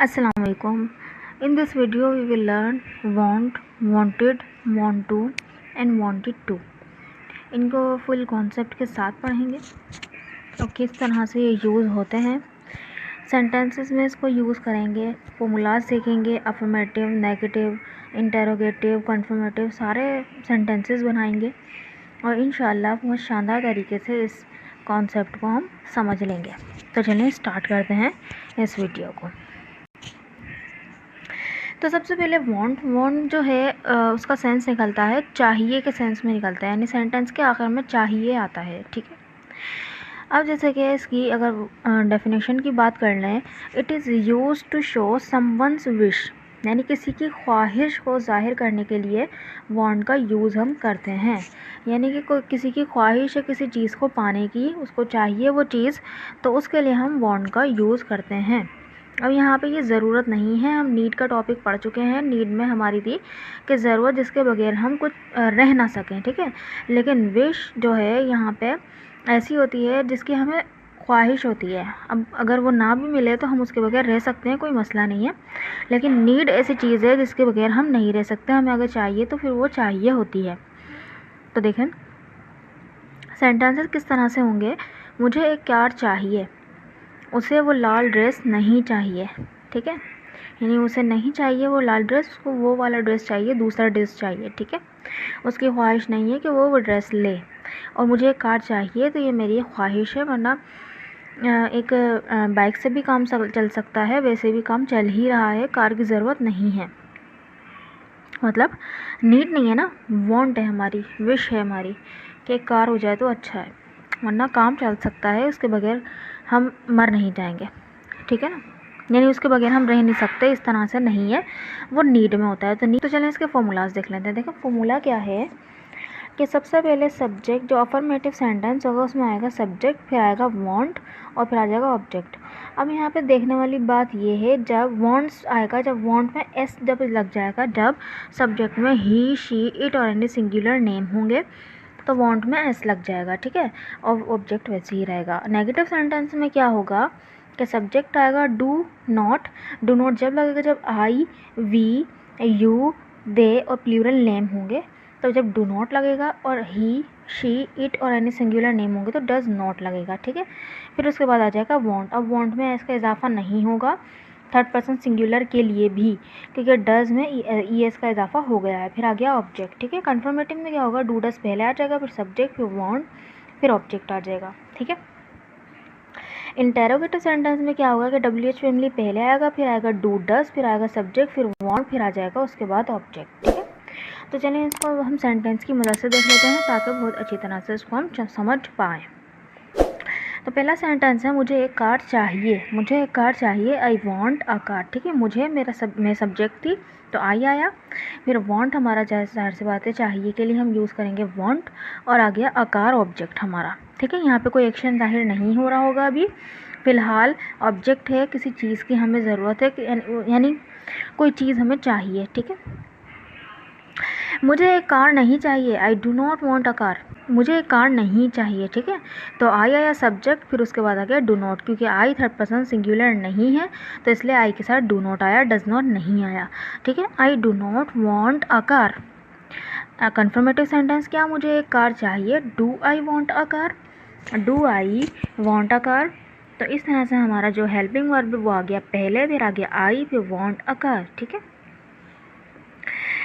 Assalamu alaikum. In this video we will learn want, wanted, want to and wanted to. इनको full concept के साथ पढ़ेंगे और किस तरह से ये यूज़ होते हैं। सेंटेंसेस में इसको यूज़ करेंगे, फॉर्मूलाज सीखेंगे, अफर्मेटिव, नेगेटिव, इंटरोगेटिव, कन्फर्मेटिव, सारे सेंटेंसेस बनाएंगे और इंशाल्लाह बहुत शानदार तरीके से इस कॉन्सेप्ट को हम समझ लेंगे। तो चलिए स्टार्ट करते हैं इस वीडियो को। तो सबसे पहले वांट जो है उसका सेंस निकलता है चाहिए के सेंस में निकलता है, यानी सेंटेंस के आखिर में चाहिए आता है। ठीक है, अब जैसे कि इसकी अगर डेफिनेशन की बात कर लें, it is used to show someone's wish, यानी किसी की ख्वाहिश को ज़ाहिर करने के लिए वांट का यूज़ हम करते हैं। यानी कि कोई किसी की ख्वाहिश है किसी चीज़ को पाने की, उसको चाहिए वो चीज़, तो उसके लिए हम वांट का यूज़ करते हैं। अब यहाँ पे ये ज़रूरत नहीं है, हम नीड का टॉपिक पढ़ चुके हैं। नीड में हमारी थी कि ज़रूरत जिसके बगैर हम कुछ रह ना सकें। ठीक है, लेकिन विश जो है यहाँ पे ऐसी होती है जिसकी हमें ख्वाहिश होती है। अब अगर वो ना भी मिले तो हम उसके बगैर रह सकते हैं, कोई मसला नहीं है, लेकिन नीड ऐसी चीज़ है जिसके बगैर हम नहीं रह सकते। हमें अगर चाहिए तो फिर वो चाहिए होती है। तो देखें सेंटेंसेस किस तरह से होंगे। मुझे एक कार चाहिए, उसे वो लाल ड्रेस नहीं चाहिए। ठीक है, यानी उसे नहीं चाहिए वो लाल ड्रेस, उसको वो वाला ड्रेस चाहिए, दूसरा ड्रेस चाहिए। ठीक है, उसकी ख्वाहिश नहीं है कि वो ड्रेस ले। और मुझे एक कार चाहिए तो ये मेरी ख्वाहिश है, वरना एक बाइक से भी काम चल सकता है, वैसे भी काम चल ही रहा है, कार की ज़रूरत नहीं है। मतलब नीड नहीं है ना, वांट है हमारी, विश है हमारी कि एक कार हो जाए तो अच्छा है, वरना काम चल सकता है, उसके बगैर हम मर नहीं जाएंगे। ठीक है ना, यानी उसके बगैर हम रह नहीं सकते, इस तरह से नहीं है, वो नीड में होता है। तो नीड, तो चलें इसके फॉर्मूलाज देख लेते हैं। देखो फॉर्मूला क्या है कि सबसे पहले सब्जेक्ट, जो अफर्मेटिव सेंटेंस होगा उसमें आएगा सब्जेक्ट, फिर आएगा वांट और फिर आ जाएगा ऑब्जेक्ट। अब यहाँ पे देखने वाली बात ये है, जब वांट्स आएगा, जब वांट में एस जब लग जाएगा, जब सब्जेक्ट में ही, शी, इट और एनी सिंगुलर नेम होंगे तो वांट में एस लग जाएगा। ठीक है, और ऑब्जेक्ट वैसे ही रहेगा। नेगेटिव सेंटेंस में क्या होगा कि सब्जेक्ट आएगा डू नॉट जब लगेगा जब आई, वी, यू, दे और प्लूरल नेम होंगे, तो जब डू नॉट लगेगा, और ही, शी, इट और एनी सिंगुलर नेम होंगे तो डज नॉट लगेगा। ठीक है, फिर उसके बाद आ जाएगा वांट। अब वांट में इसका इजाफा नहीं होगा थर्ड पर्सन सिंगुलर के लिए भी, क्योंकि डज में ई एस का इजाफा हो गया है। फिर आ गया ऑब्जेक्ट। ठीक है, कन्फर्मेटिव में क्या होगा, डू डज पहले आ जाएगा, फिर सब्जेक्ट, फिर वांट, फिर ऑब्जेक्ट आ जाएगा। ठीक है, इंटेरोगेटिव सेंटेंस में क्या होगा कि डब्ल्यू एच फैमिली पहले आएगा, फिर आएगा डू डज, फिर आएगा सब्जेक्ट, फिर वांट, फिर आ जाएगा उसके बाद ऑब्जेक्ट। ठीक है, तो चलिए इसको हम सेंटेंस की मदद से देख लेते हैं ताकि बहुत अच्छी तरह से इसको हम समझ पाएँ। तो पहला सेंटेंस है, मुझे एक कार चाहिए, मुझे एक कार चाहिए, आई वॉन्ट अ कार। ठीक है, मुझे मैं सब्जेक्ट थी तो आई आया, फिर वॉन्ट हमारा जाहिर सी बात है चाहिए के लिए हम यूज़ करेंगे वॉन्ट, और आ गया अ कार ऑब्जेक्ट हमारा। ठीक है, यहाँ पे कोई एक्शन जाहिर नहीं हो रहा होगा अभी फ़िलहाल, ऑब्जेक्ट है, किसी चीज़ की हमें ज़रूरत है, यानी कोई चीज़ हमें चाहिए। ठीक है, मुझे एक कार नहीं चाहिए, आई do not want a car, मुझे एक कार नहीं चाहिए। ठीक है, तो आई आया सब्जेक्ट, फिर उसके बाद आ गया डू नॉट, क्योंकि आई थर्ड पर्सन सिंगुलर नहीं है तो इसलिए आई के साथ डू नॉट आया, डज नॉट नहीं आया। ठीक है, आई do not want a car. Confirmative sentence क्या, मुझे एक कार चाहिए, do I want a car, do I want a car. तो इस तरह से हमारा जो हेल्पिंग वर्ब वो आ गया पहले, फिर आ गया आई, फिर वॉन्ट अ कार। ठीक है,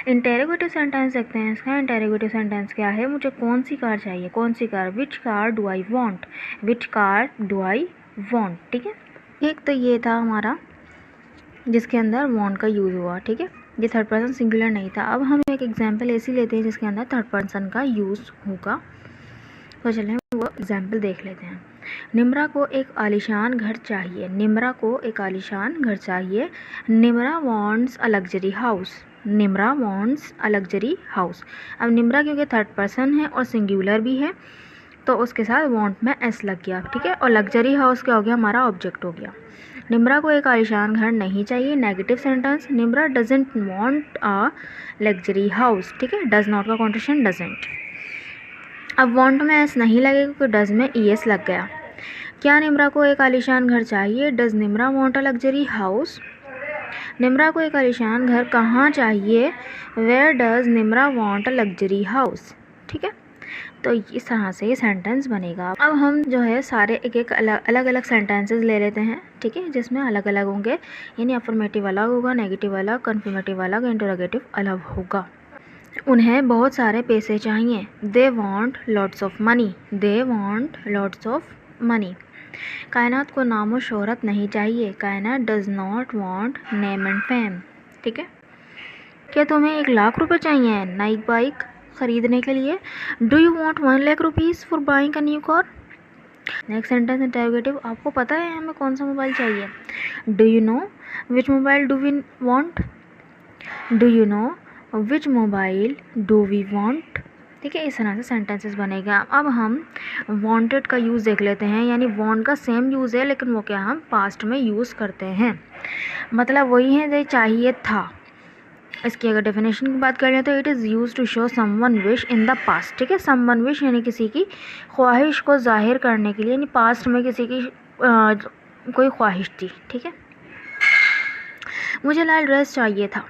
इंटेरोगेटिव सेंटेंस देखते हैं इसका। इंटेरोगेटिव सेंटेंस क्या है, मुझे कौन सी कार चाहिए, कौन सी car, which car do I want, which car do I want. ठीक है, एक तो ये था हमारा जिसके अंदर वॉन्ट का यूज़ हुआ। ठीक है, ये थर्ड पर्सन सिंगुलर नहीं था। अब हम एक एग्जाम्पल ऐसी लेते हैं जिसके अंदर थर्ड पर्सन का यूज़ होगा, तो चलें वो एग्जाम्पल देख लेते हैं। निम्रा को एक आलीशान घर चाहिए, निम्रा को एक आलीशान घर चाहिए, Nimra wants a luxury house, Nimra wants a luxury house. अब निम्रा क्योंकि थर्ड पर्सन है और सिंगुलर भी है तो उसके साथ वॉन्ट में एस लग गया। ठीक है, और लग्जरी हाउस क्या हो गया, हमारा ऑब्जेक्ट हो गया। निम्रा को एक आलीशान घर नहीं चाहिए, negative sentence, Nimra doesn't want a luxury house. ठीक है, डज नॉट का कॉन्ट्रेक्शन डजेंट। अब वॉन्ट में एस नहीं लगेगा क्योंकि डज में ई एस लग गया। क्या निम्रा को एक आलीशान घर चाहिए, does Nimra want a luxury house. Nimra को एक आलीशान घर कहाँ चाहिए? Where does Nimra want a luxury house. ठीक है, तो इस तरह से ये सेंटेंस बनेगा। अब हम जो है सारे एक एक अलग अलग सेंटेंसेस ले लेते हैं, ठीक है, जिसमें अलग अलग होंगे, यानी अफर्मेटिव अलग होगा, नेगेटिव अलग, कन्फर्मेटिव अलग, इंटरोगेटिव अलग होगा। उन्हें बहुत सारे पैसे चाहिए। They want lots of money. They want lots of money. कायनात को नामो शोहरत नहीं चाहिए। कायनात does not want name and fame. ठीक है, क्या तुम्हें 1,00,000 रुपये चाहिए नई बाइक खरीदने के लिए? Do you want 1,00,000 rupees for buying a new car. Next sentence interrogative, आपको पता है हमें कौन सा मोबाइल चाहिए? Do you know which mobile do we want. Do you know which mobile do we want. ठीक है, इस तरह से सेंटेंसेस बनेगा। अब हम वांटेड का यूज़ देख लेते हैं, यानी वांट का सेम यूज़ है लेकिन वो क्या हम पास्ट में यूज़ करते हैं, मतलब वही है जो चाहिए था। इसकी अगर डेफिनेशन की बात करें तो it is use to show someone wish in the past. ठीक है, समवन विश यानी किसी की ख्वाहिश को जाहिर करने के लिए, यानी पास्ट में किसी की कोई ख्वाहिश थी। ठीक है, मुझे लाल ड्रेस चाहिए था,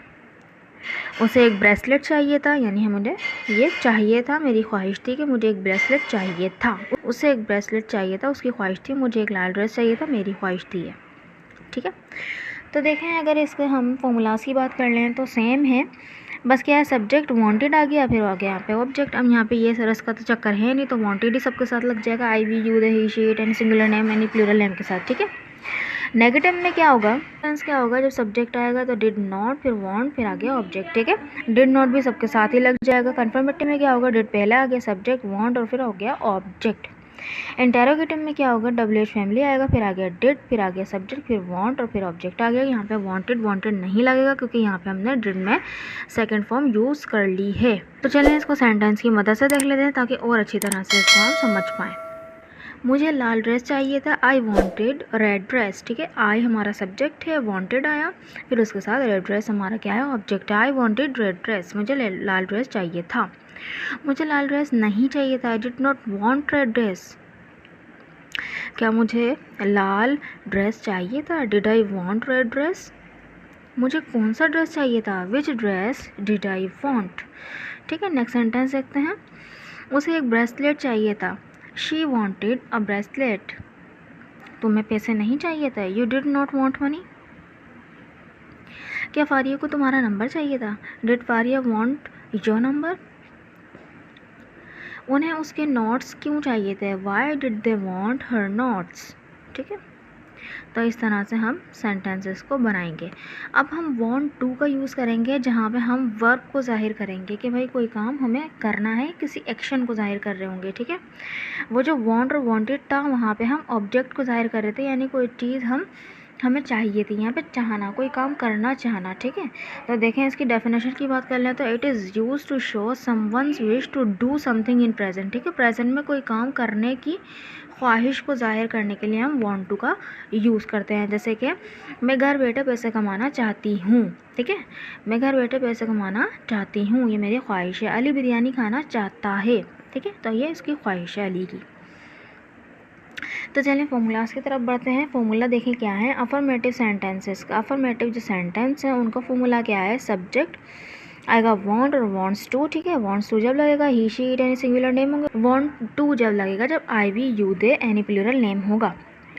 उसे एक ब्रेसलेट चाहिए था, यानी मुझे ये चाहिए था, मेरी ख्वाहिश थी कि मुझे एक ब्रेसलेट चाहिए था। उसे एक ब्रेसलेट चाहिए था, उसकी ख्वाहिश थी, मुझे एक लाल ड्रेस चाहिए था, मेरी ख्वाहिश थी है। ठीक है, तो देखें अगर इसके हम फॉर्मूलाज की बात कर लें तो सेम है, बस क्या है सब्जेक्ट वांटेड आ गया, फिर आ गया यहाँ पे ऑब्जेक्ट। अब यहाँ पे ये सरस का तो चक्कर है नहीं, तो वांटेड ही सबके साथ लग जाएगा, I we you they he she it and singular name any plural name के साथ। ठीक है, नेगेटिव में क्या होगा, क्या होगा, जब सब्जेक्ट आएगा तो डिड नॉट, फिर वांट, फिर आ गया ऑब्जेक्ट। ठीक है, डिड नॉट भी सबके साथ ही लग जाएगा। कन्फर्मेटिव में क्या होगा, डिड पहले आ गया सब्जेक्ट, वांट और फिर हो गया ऑब्जेक्ट। इंटेरोगेटिव में क्या होगा, WH फैमिली आएगा, फिर आ गया डिड, फिर आ गया सब्जेक्ट, फिर वांट और फिर ऑब्जेक्ट आ गया। यहाँ पे वांटेड नहीं लगेगा क्योंकि यहाँ पे हमने डिड में सेकंड फॉर्म यूज़ कर ली है। तो चलिए इसको सेंटेंस की मदद से देख लेते हैं ताकि और अच्छी तरह से इसको हम समझ पाएँ। मुझे लाल ड्रेस चाहिए था, आई वॉन्टेड रेड ड्रेस। ठीक है, आई हमारा सब्जेक्ट है, वॉन्टेड आया, फिर उसके साथ रेड ड्रेस हमारा क्या है, ऑब्जेक्ट है। आई वॉन्टेड रेड ड्रेस, मुझे लाल ड्रेस चाहिए था। मुझे लाल ड्रेस नहीं चाहिए था, I did not want red dress. क्या मुझे लाल ड्रेस चाहिए था, did I want red dress. मुझे कौन सा ड्रेस चाहिए था, विच ड्रेस डिड आई वॉन्ट। ठीक है, नेक्स्ट सेंटेंस देखते हैं। उसे एक ब्रेसलेट चाहिए था, शी वॉन्टेड अ ब्रेसलेट। तुम्हें पैसे नहीं चाहिए थे, you did not want money. क्या फारिया को तुम्हारा नंबर चाहिए था, did Faria want your number. उन्हें उसके नोट्स क्यों चाहिए थे, why did they want her notes. ठीक है, तो इस तरह से हम सेंटेंसेस को बनाएंगे। अब हम वॉन्ट टू का यूज़ करेंगे जहाँ पे हम वर्ब को जाहिर करेंगे कि भाई कोई काम हमें करना है, किसी एक्शन को जाहिर कर रहे होंगे। ठीक है, वो जो वॉन्ट और वॉन्टेड था वहाँ पे हम ऑब्जेक्ट को जाहिर कर रहे थे, यानी कोई चीज़ हमें चाहिए थी, यहाँ पे चाहना, कोई काम करना चाहना। ठीक है, तो देखें इसकी डेफिनेशन की बात कर लें तो it is use to show someone's wish to do something in present. ठीक है, प्रेजेंट में कोई काम करने की ख्वाहिश को जाहिर करने के लिए हम वॉन्ट टू का यूज़ करते हैं। जैसे कि मैं घर बैठे पैसे कमाना चाहती हूँ। ठीक है, मैं घर बैठे पैसे कमाना चाहती हूँ, ये मेरी ख्वाहिश है। अली बिरयानी खाना चाहता है। ठीक है, तो ये इसकी ख्वाहिश है अली की। तो चलिए फॉर्मूलाज की तरफ बढ़ते हैं। फॉर्मूला देखें क्या है, अफर्मेटिव सेंटेंसेस का। अफर्मेटिव जो सेंटेंस है उनका फॉर्मूला क्या है, सब्जेक्ट आएगा वांट और वांट्स टू। ठीक है, वांट्स टू जब लगेगा he she it any singular name होगा, वांट टू जब लगेगा जब I we you they any plural name होगा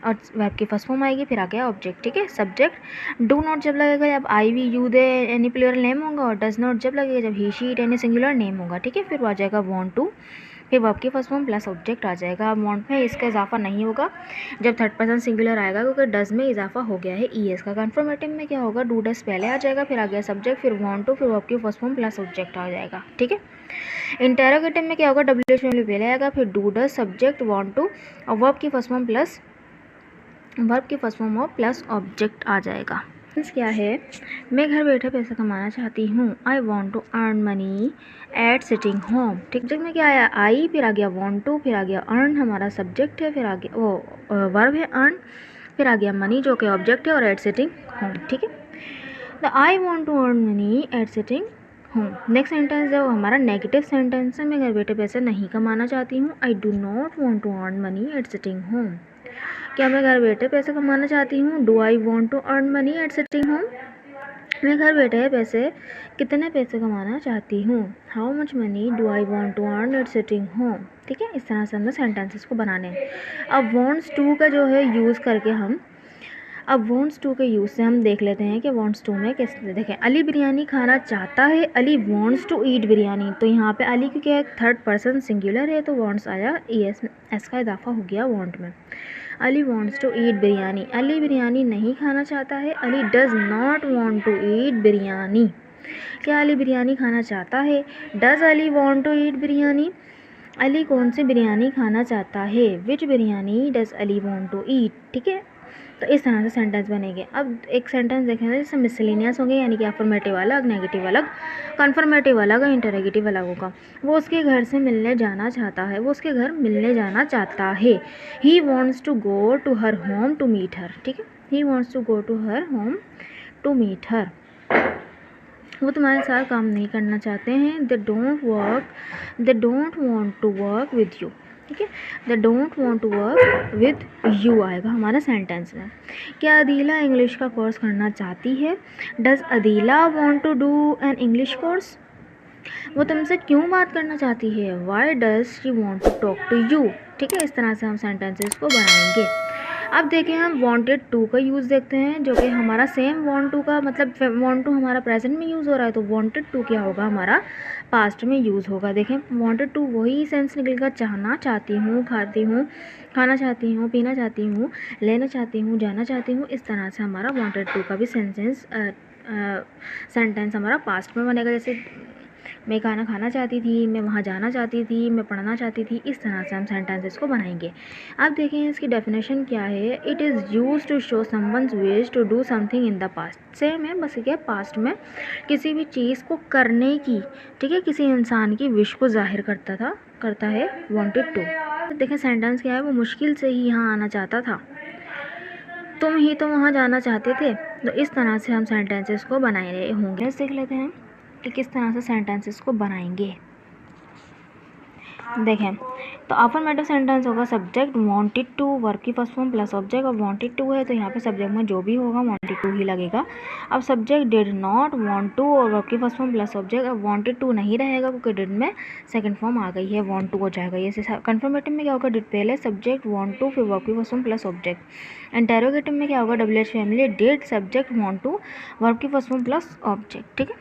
और वर्ब की फर्स्ट फॉर्म आएगी, फिर आ गया ऑब्जेक्ट। ठीक है, सब्जेक्ट डू नॉट जब लगेगा जब I we you they any plural name होगा, और डज नॉट जब लगेगा जब he she it any singular name होगा। ठीक है, फिर आ जाएगा वांट टू, फिर वर्ब की फर्स्ट फॉर्म प्लस ऑब्जेक्ट आ जाएगा। अब वांट में इसका इजाफा नहीं होगा जब थर्ड पर्सन सिंगुलर आएगा क्योंकि डज में इजाफा हो गया है ईएस का। कन्फर्मेटिव में क्या होगा, डू डज पहले आ जाएगा, फिर आ गया सब्जेक्ट, फिर वांट टू, फिर वर्ब की फर्स्ट फॉर्म प्लस ऑब्जेक्ट आ जाएगा। ठीक है, इंटेरोगेटिव में क्या होगा, WH फैमिली पहले आएगा, फिर do does subject want to और वर्ब की फर्स्ट फॉर्म और प्लस ऑब्जेक्ट आ जाएगा। क्या है, मैं घर बैठे पैसा कमाना चाहती हूँ, I want to earn money at sitting home. ठीक, जब में क्या आया आई, फिर आ गया वॉन्ट टू, फिर आ गया अर्न हमारा सब्जेक्ट है, फिर आ गया वो वर्ब है अर्न, फिर आ गया मनी जो कि ऑब्जेक्ट है और एट सिटिंग होम। ठीक है, तो I want to earn money at sitting home. Next sentence है वो हमारा नेगेटिव सेंटेंस है, मैं घर बैठे पैसे नहीं कमाना चाहती हूँ, I do not want to earn money at sitting home. क्या मैं घर बैठे पैसे कमाना चाहती हूँ, do I want to earn money at sitting home. मैं घर बैठे पैसे कितने पैसे कमाना चाहती हूँ। How much money do I want to earn at sitting home. ठीक है, इस तरह से हमें सेंटेंसेस को बनाने हैं। अब वॉन्ट्स टू का जो है यूज़ करके अब वॉन्ट्स टू के यूज़ से हम देख लेते हैं कि वॉन्ट्स टू में कैसे। देखें, अली बिरयानी खाना चाहता है, Ali wants to eat biryani. तो यहाँ पे अली क्योंकि एक थर्ड पर्सन सिंगुलर है तो वॉन्ट्स आया, एस का इजाफा हो गया वॉन्ट में। Ali wants to eat biryani, Ali biryani नहीं खाना चाहता है, Ali does not want to eat biryani. क्या अली बिरयानी खाना चाहता है? Does Ali want to eat biryani. Ali कौन सी बिरयानी खाना चाहता है? Which biryani does Ali want to eat. ठीक है, तो इस तरह से सेंटेंस बनेंगे। अब एक सेंटेंस देखेंगे जैसे मिसलेनियस होंगे, यानी कि अफर्मेटिव अलग, नेगेटिव अलग, कन्फर्मेटिव अलग, इंटरोगेटिव अलग होगा। वो उसके घर से मिलने जाना चाहता है, वो उसके घर मिलने जाना चाहता है। He wants to go to her home to meet her. ठीक है, he wants to go to her home to meet her. वो तुम्हारे साथ काम नहीं करना चाहते हैं। They don't want to work with you. ठीक है, they don't want to work with you आएगा हमारा सेंटेंस में। क्या अदीला इंग्लिश का कोर्स करना चाहती है? Does Adila want to do an English course. वो तुमसे क्यों बात करना चाहती है? Why does she want to talk to you. ठीक है, इस तरह से हम सेंटेंसेस को बनाएंगे। अब देखें हम वांटेड टू का यूज़ देखते हैं, जो कि हमारा सेम वांट टू का मतलब वांट टू हमारा प्रेजेंट में यूज़ हो रहा है, तो वांटेड टू क्या होगा हमारा पास्ट में यूज़ होगा। देखें, वांटेड टू वही सेंस निकलेगा, चाहना चाहती हूँ, खाती हूँ, खाना चाहती हूँ, पीना चाहती हूँ, लेना चाहती हूँ, जाना चाहती हूँ। इस तरह से हमारा वांटेड टू का भी सेंटेंस हमारा पास्ट में बनेगा। जैसे मैं खाना खाना चाहती थी, मैं वहाँ जाना चाहती थी, मैं पढ़ना चाहती थी। इस तरह से हम सेंटेंसेस को बनाएंगे। अब देखें इसकी डेफिनेशन क्या है। It is use to show someone's wish to do something in the past. Same है, बस क्या पास्ट में किसी भी चीज़ को करने की, ठीक है, किसी इंसान की विश को जाहिर करता है वॉन्टेड टू। देखें सेंटेंस क्या है, वो मुश्किल से ही यहाँ आना चाहता था, तुम ही तो वहाँ जाना चाहते थे। तो इस तरह से हम सेंटेंसेस को बनाए रहे होंगे। देख लेते हैं कि किस तरह से सेंटेंसेस को बनाएंगे। देखें, तो अफर्मेटिव सेंटेंस होगा सब्जेक्ट वांटेड टू, वर्ब की फर्स्ट फॉर्म प्लस ऑब्जेक्ट। और वांटेड टू है तो यहाँ पे सब्जेक्ट में जो भी होगा वांटेड टू ही लगेगा। अब subject did not want to और वर्ब की फर्स्ट फॉर्म प्लस ऑब्जेक्ट। अब वांटेड टू नहीं रहेगा क्योंकि डिड में सेकंड फॉर्म आ गई है, वांट टू हो जाएगा। ये कन्फर्मेटिव में क्या होगा, डिड पहले, सब्जेक्ट वांट टू, फिर वर्ब की first form plus object. Interrogative में क्या होगा, WH family, did subject want to, verb की फर्स्ट फॉर्म प्लस ऑब्जेक्ट। ठीक है,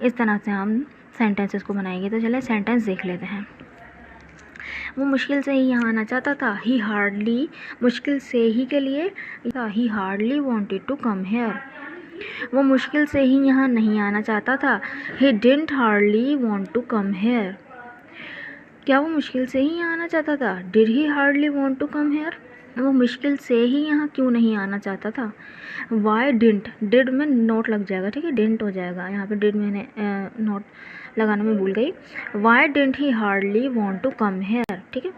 इस तरह से हम सेंटेंसेस को बनाएंगे। तो चलिए सेंटेंस देख लेते हैं। वो मुश्किल से ही यहाँ आना चाहता था। ही हार्डली, मुश्किल से ही के लिए he hardly wanted to come here. वो मुश्किल से ही यहाँ नहीं आना चाहता था। He didn't hardly want to come here. क्या वो मुश्किल से ही यहाँ आना चाहता था? Did he hardly want to come here. वो मुश्किल से ही यहाँ क्यों नहीं आना चाहता था? वाई डिडंट, डिड में नोट लग जाएगा, ठीक है, डिडंट हो जाएगा। यहाँ पे डिड मैंने नोट लगाने में भूल गई। Why didn't he hardly want to come here. ठीक है,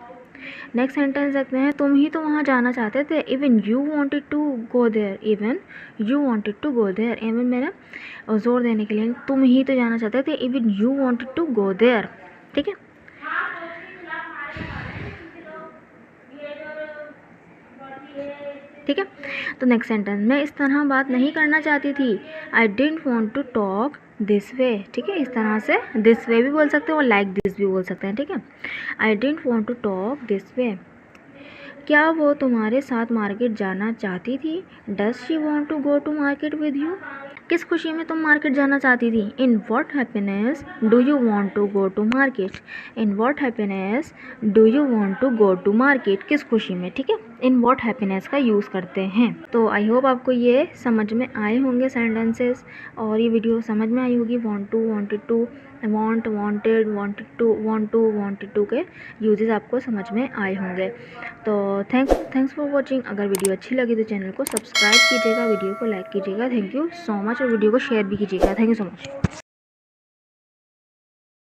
नेक्स्ट सेंटेंस देखते हैं। तुम ही तो वहाँ जाना चाहते थे। Even you wanted to go there, even you wanted to go there. Even मैंने जोर देने के लिए, तुम ही तो जाना चाहते थे, even you wanted to go there. ठीक है, ठीक है, तो नेक्स्ट सेंटेंस, मैं इस तरह बात नहीं करना चाहती थी। I didn't want to talk this way. ठीक है, इस तरह से दिस वे भी बोल सकते हैं और लाइक दिस भी बोल सकते हैं। ठीक है, I didn't want to talk this way. क्या वो तुम्हारे साथ मार्केट जाना चाहती थी? Does she want to go to market with you. किस खुशी में तुम मार्केट जाना चाहती थी? In what happiness do you want to go to market. In what happiness do you want to go to market, किस खुशी में। ठीक है, इन वॉट हैप्पीनेस का यूज़ करते हैं। तो आई होप आपको ये समझ में आए होंगे सेंटेंसेस, और ये वीडियो समझ में आई होगी। Want to, wanted to, want, wanted, wanted to के यूजेस आपको समझ में आए होंगे। तो थैंक्स फॉर वॉचिंग। अगर वीडियो अच्छी लगी तो चैनल को सब्सक्राइब कीजिएगा, वीडियो को लाइक कीजिएगा। थैंक यू सो मच, और वीडियो को शेयर भी कीजिएगा। Thank you so much.